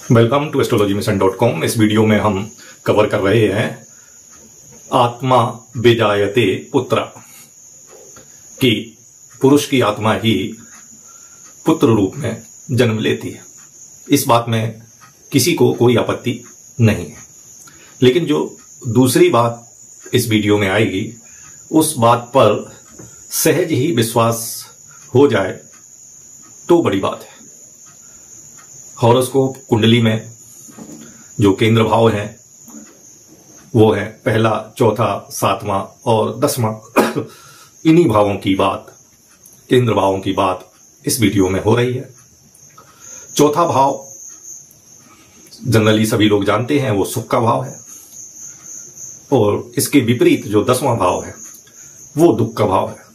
Welcome to astrologymission.com। इस video में हम कवर कर रहे हैं आत्मा बेजायते पुत्र कि पुरुष की आत्मा ही पुत्र रूप में जन्म लेती है। इस बात में किसी को कोई आपत्ति नहीं है, लेकिन जो दूसरी बात इस वीडियो में आएगी उस बात पर सहज ही विश्वास हो जाए तो बड़ी बात है। हॉरोस्कोप कुंडली में जो केंद्र भाव हैं वो है पहला, चौथा, सातवां और 10वां। इन्हीं भावों की बात, केंद्र भावों की बात इस वीडियो में हो रही है। चौथा भाव जनरली सभी लोग जानते हैं, वो सुख का भाव है, और इसके विपरीत जो 10वां भाव है वो दुख का भाव है।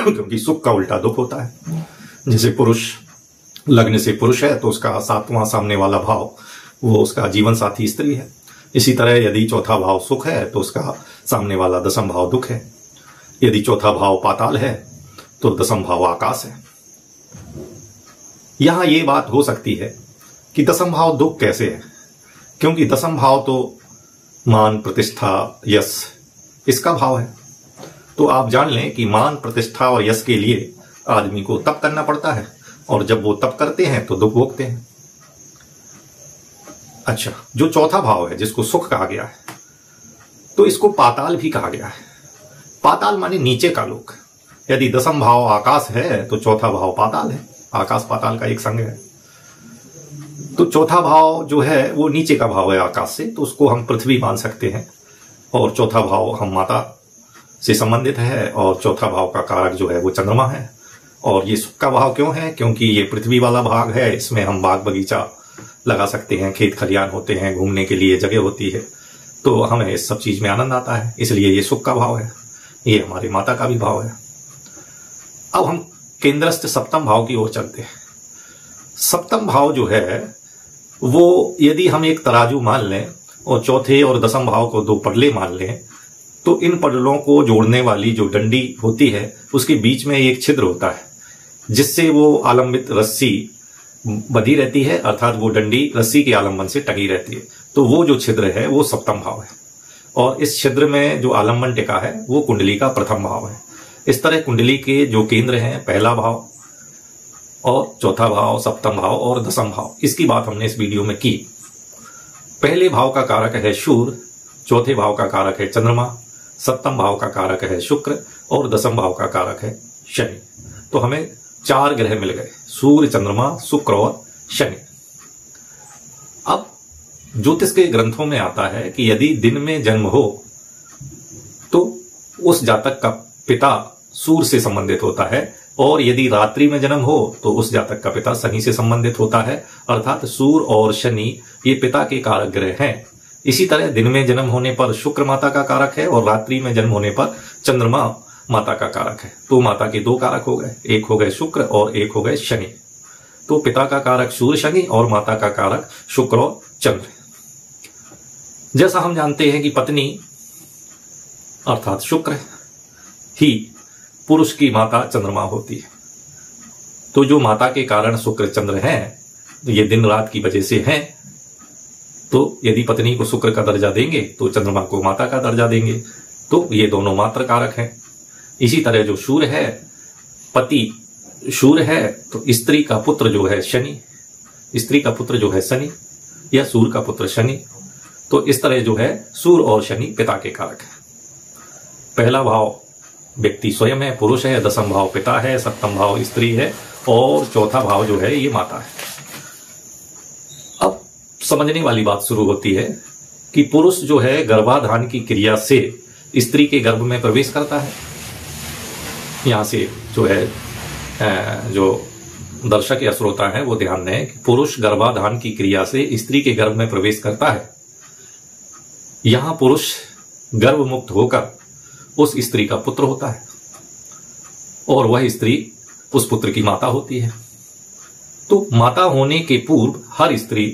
क्योंकि सुख का उल्टा दुख होता है। जैसे पुरुष लग्न से पुरुष है तो उसका 7वां सामने वाला भाव वो उसका जीवन साथी स्त्री है। इसी तरह यदि चौथा भाव सुख है तो उसका सामने वाला 10वां भाव दुख है। यदि चौथा भाव पाताल है तो 10वां भाव आकाश है। यहां ये बात हो सकती है कि 10वां भाव दुख कैसे है, क्योंकि 10वां भाव तो मान, प्रतिष्ठा, यश इसका भाव है। तो आप जान लें कि मान, प्रतिष्ठा और यश के लिए आदमी को तप करना पड़ता है, और जब वो तप करते हैं तो दुख भोगते हैं। अच्छा, जो चौथा भाव है जिसको सुख कहा गया है तो इसको पाताल भी कहा गया है। पाताल माने नीचे का लोक। यदि 10वां भाव आकाश है तो चौथा भाव पाताल है। आकाश पाताल का एक संग है। तो चौथा भाव जो है वो नीचे का भाव है आकाश से, तो उसको हम पृथ्वी मान सकते हैं। और चौथा भाव हम माता से संबंधित है, और चौथा भाव का कारक जो है वो चंद्रमा है। और ये सुख का भाव क्यों है? क्योंकि ये पृथ्वी वाला भाग है, इसमें हम बाग बगीचा लगा सकते हैं, खेत खलियान होते हैं, घूमने के लिए जगह होती है, तो हमें इस सब चीज में आनंद आता है, इसलिए ये सुख का भाव है। ये हमारी माता का भी भाव है। अब हम केंद्रस्थ सप्तम भाव की ओर चलते हैं। सप्तम भाव जो है वो यदि हम एक तराजू मान लें और चौथे और 10वां भाव को 2 पडले मान लें, तो इन पडलों को जोड़ने वाली जो डंडी होती है उसके बीच में एक छिद्र होता है, जिससे वो आलंबित रस्सी बंधी रहती है, अर्थात वो डंडी रस्सी के आलंबन से टकी रहती है। तो वो जो छिद्र है वो सप्तम भाव है, और इस छिद्र में जो आलंबन टिका है वो कुंडली का प्रथम भाव है। इस तरह कुंडली के जो केंद्र हैं, पहला भाव और चौथा भाव, सप्तम भाव और 10वां भाव, इसकी बात हमने इस वीडियो में की। पहले भाव का कारक है सूर्य, चौथे भाव का कारक है चंद्रमा, सप्तम भाव का कारक है शुक्र, और 10वां भाव का कारक है शनि। तो हमें 4 ग्रह मिल गए, सूर्य, चंद्रमा, शुक्र और शनि। अब ज्योतिष के ग्रंथों में आता है कि यदि दिन में जन्म हो तो उस जातक का पिता सूर्य से संबंधित होता है, और यदि रात्रि में जन्म हो तो उस जातक का पिता शनि से संबंधित होता है। अर्थात सूर्य और शनि ये पिता के कारक ग्रह हैं। इसी तरह दिन में जन्म होने पर शुक्र माता का कारक है, और रात्रि में जन्म होने पर चंद्रमा माता का कारक है। तो माता के 2 कारक हो गए, एक हो गए शुक्र और एक हो गए शनि। तो पिता का कारक सूर्य शनि और माता का कारक शुक्र और चंद्र। जैसा हम जानते हैं कि पत्नी अर्थात शुक्र ही पुरुष की माता चंद्रमा होती है। तो जो माता के कारण शुक्र चंद्र हैं, ये दिन रात की वजह से हैं। तो यदि पत्नी को शुक्र का दर्जा देंगे तो चंद्रमा को माता का दर्जा देंगे, तो ये दोनों मात्र कारक हैं। इसी तरह जो सूर्य है, पति सूर्य है, तो स्त्री का पुत्र जो है शनि, स्त्री का पुत्र जो है शनि, या सूर्य का पुत्र शनि। तो इस तरह जो है सूर्य और शनि पिता के कारक है। पहला भाव व्यक्ति स्वयं है, पुरुष है, 10वां भाव पिता है, सप्तम भाव स्त्री है, और चौथा भाव जो है ये माता है। अब समझने वाली बात शुरू होती है कि पुरुष जो है गर्भाधान की क्रिया से स्त्री के गर्भ में प्रवेश करता है। यहां से जो है जो दर्शक या श्रोता है वो ध्यान दें कि पुरुष गर्भाधान की क्रिया से स्त्री के गर्भ में प्रवेश करता है। यहां पुरुष गर्भ मुक्त होकर उस स्त्री का पुत्र होता है, और वह स्त्री उस पुत्र की माता होती है। तो माता होने के पूर्व हर स्त्री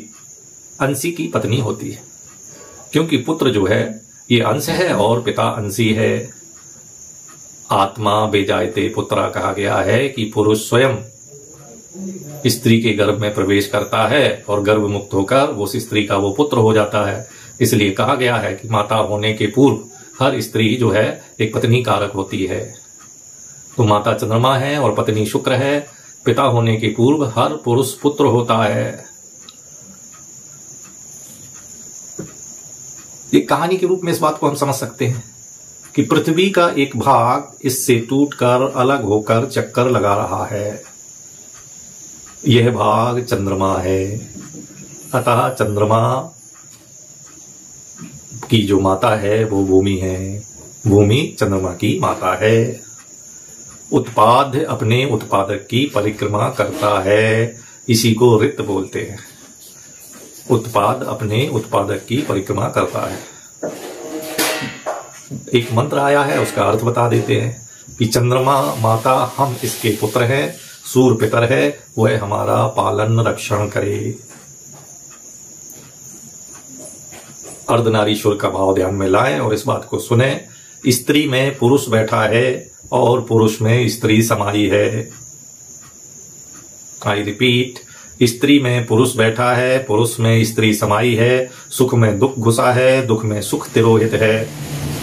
अंशी की पत्नी होती है, क्योंकि पुत्र जो है ये अंश है और पिता अंशी है। आत्मा बेजायते पुत्रा कहा गया है कि पुरुष स्वयं स्त्री के गर्भ में प्रवेश करता है और गर्भ मुक्त होकर उस स्त्री का वो पुत्र हो जाता है। इसलिए कहा गया है कि माता होने के पूर्व हर स्त्री जो है एक पत्नी कारक होती है। तो माता चंद्रमा है और पत्नी शुक्र है। पिता होने के पूर्व हर पुरुष पुत्र होता है। एक कहानी के रूप में इस बात को हम समझ सकते हैं कि पृथ्वी का एक भाग इससे टूटकर अलग होकर चक्कर लगा रहा है। यह भाग चंद्रमा है। अतः चंद्रमा की जो माता है वो भूमि है। भूमि चंद्रमा की माता है। उत्पाद अपने उत्पादक की परिक्रमा करता है। इसी को ऋत बोलते हैं। उत्पाद अपने उत्पादक की परिक्रमा करता है। एक मंत्र आया है, उसका अर्थ बता देते हैं कि चंद्रमा माता हम इसके पुत्र हैं, सूर्य पितर है, वह हमारा पालन रक्षण करे। अर्धनारीश्वर का भाव ध्यान में लाएं और इस बात को सुने। स्त्री में पुरुष बैठा है और पुरुष में स्त्री समाई है। आई रिपीट, स्त्री में पुरुष बैठा है, पुरुष में स्त्री समाई है। सुख में दुख घुसा है, दुख में सुख तिरोहित है।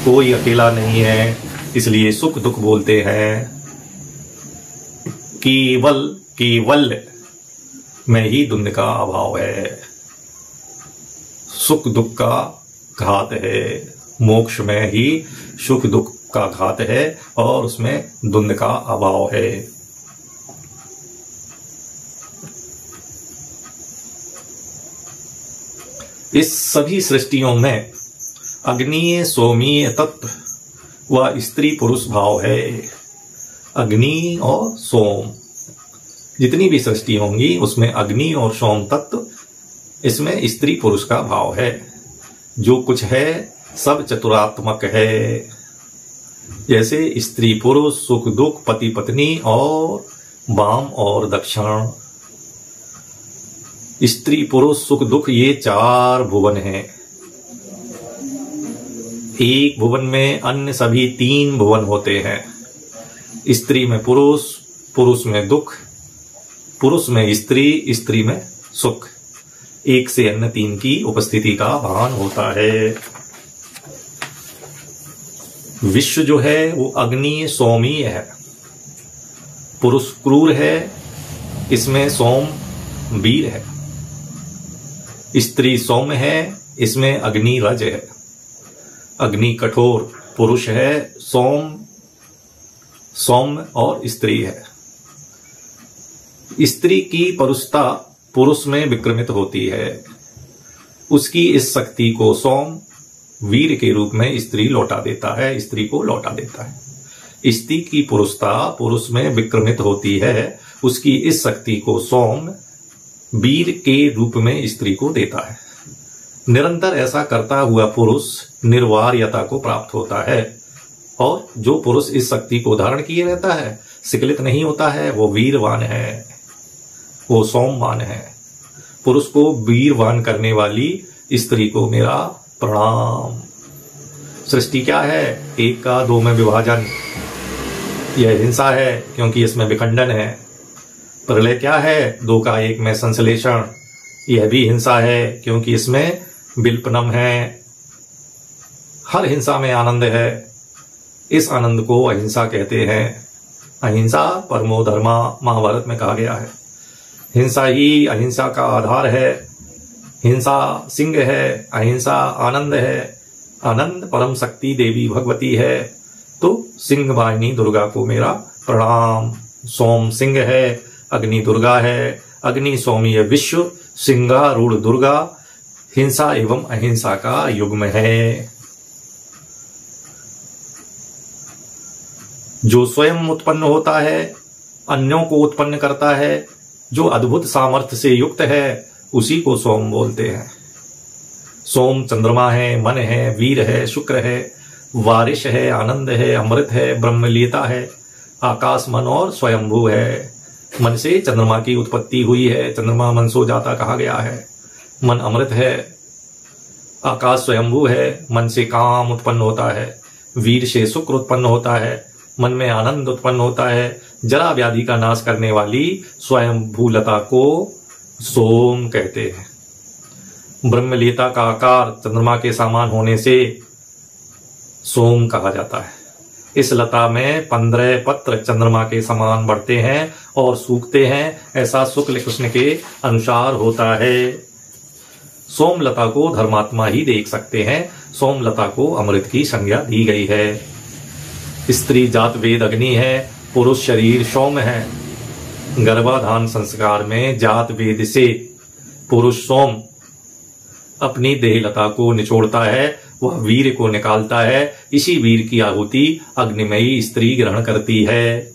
कोई अकेला नहीं है, इसलिए सुख दुख बोलते हैं। केवल में ही द्वंद्व का अभाव है। सुख दुख का घात है। मोक्ष में ही सुख दुख का घात है और उसमें द्वंद्व का अभाव है। इस सभी सृष्टियों में अग्नीय सोमीय तत्व व स्त्री पुरुष भाव है। अग्नि और सोम, जितनी भी सृष्टि होंगी उसमें अग्नि और सोम तत्व, इसमें स्त्री पुरुष का भाव है। जो कुछ है सब चतुरात्मक है। जैसे स्त्री पुरुष, सुख दुख, पति पत्नी और वाम और दक्षिण। स्त्री पुरुष सुख दुख ये चार भुवन हैं। एक भुवन में अन्य सभी तीन भुवन होते हैं। स्त्री में पुरुष, पुरुष में दुख, पुरुष में स्त्री, स्त्री में सुख। एक से अन्य तीन की उपस्थिति का भान होता है। विश्व जो है वो अग्नि सोमीय है। पुरुष क्रूर है, इसमें सोम वीर है। स्त्री सौम्य है, इसमें अग्नि रज है। अग्नि कठोर पुरुष है, सोम सौम्य और स्त्री है। स्त्री की परुषता पुरुष में विक्रमित होती है। उसकी इस शक्ति को सोम वीर के रूप में स्त्री लौटा देता है, स्त्री को लौटा देता है। स्त्री की पुरुषता पुरुष में विक्रमित होती है। उसकी इस शक्ति को सोम वीर के रूप में स्त्री को देता है। निरंतर ऐसा करता हुआ पुरुष निर्वार्यता को प्राप्त होता है। और जो पुरुष इस शक्ति को धारण किए रहता है, शिखलित नहीं होता है, वो वीरवान है, वो सोमवान है। पुरुष को वीरवान करने वाली स्त्री को मेरा प्रणाम। सृष्टि क्या है? एक का दो में विभाजन, यह हिंसा है क्योंकि इसमें विखंडन है। प्रलय क्या है? दो का एक में संश्लेषण, यह भी हिंसा है क्योंकि इसमें विल्पनम है। हर हिंसा में आनंद है। इस आनंद को अहिंसा कहते हैं। अहिंसा परमो धर्मा महाभारत में कहा गया है। हिंसा ही अहिंसा का आधार है। हिंसा सिंह है, अहिंसा आनंद है। आनंद परम शक्ति देवी भगवती है। तो सिंह वाहिनी दुर्गा को मेरा प्रणाम। सोम सिंह है, अग्नि दुर्गा है। अग्नि सोमीय विश्व, सिंगारूढ़ दुर्गा हिंसा एवं अहिंसा का युग्म है। जो स्वयं उत्पन्न होता है, अन्यों को उत्पन्न करता है, जो अद्भुत सामर्थ्य से युक्त है, उसी को सोम बोलते हैं। सोम चंद्रमा है, मन है, वीर है, शुक्र है, वारिश है, आनंद है, अमृत है, ब्रह्मलीता है, आकाश मन और स्वयंभू है। मन से चंद्रमा की उत्पत्ति हुई है। चंद्रमा मन सो जाता कहा गया है। मन अमृत है, आकाश स्वयंभू है। मन से काम उत्पन्न होता है, वीर से शुक्र उत्पन्न होता है, मन में आनंद उत्पन्न होता है। जरा व्याधि का नाश करने वाली स्वयं भूलता को सोम कहते हैं। ब्रह्मलीता का आकार चंद्रमा के समान होने से सोम कहा जाता है। इस लता में 15 पत्र चंद्रमा के समान बढ़ते हैं और सूखते हैं, ऐसा शुक्ल कृष्ण के अनुसार होता है। सोमलता को धर्मात्मा ही देख सकते हैं। सोमलता को अमृत की संज्ञा दी गई है। स्त्री जात वेद अग्नि है, पुरुष शरीर सोम है। गर्भाधान संस्कार में जात वेद से पुरुष सोम अपनी देहलता को निचोड़ता है, वह वीर को निकालता है। इसी वीर की आहुति अग्निमयी स्त्री ग्रहण करती है।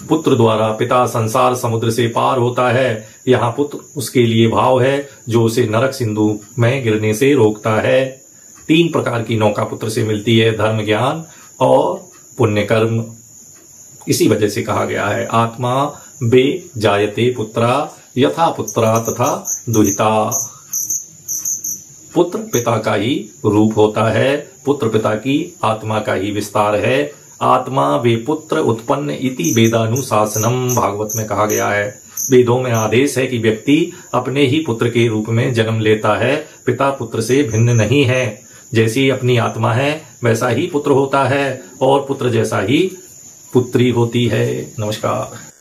पुत्र द्वारा पिता संसार समुद्र से पार होता है। यहाँ पुत्र उसके लिए भाव है जो उसे नरक सिंधु में गिरने से रोकता है। 3 प्रकार की नौका पुत्र से मिलती है, धर्म, ज्ञान और पुण्य कर्म। इसी वजह से कहा गया है आत्मा बे जायते पुत्रा यथा पुत्रा तथा दुहिता। पुत्र पिता का ही रूप होता है, पुत्र पिता की आत्मा का ही विस्तार है। आत्मा वे पुत्र उत्पन्न इति वेदानुशासनम, भागवत में कहा गया है। वेदों में आदेश है कि व्यक्ति अपने ही पुत्र के रूप में जन्म लेता है, पिता पुत्र से भिन्न नहीं है। जैसी अपनी आत्मा है वैसा ही पुत्र होता है और पुत्र जैसा ही पुत्री होती है। नमस्कार।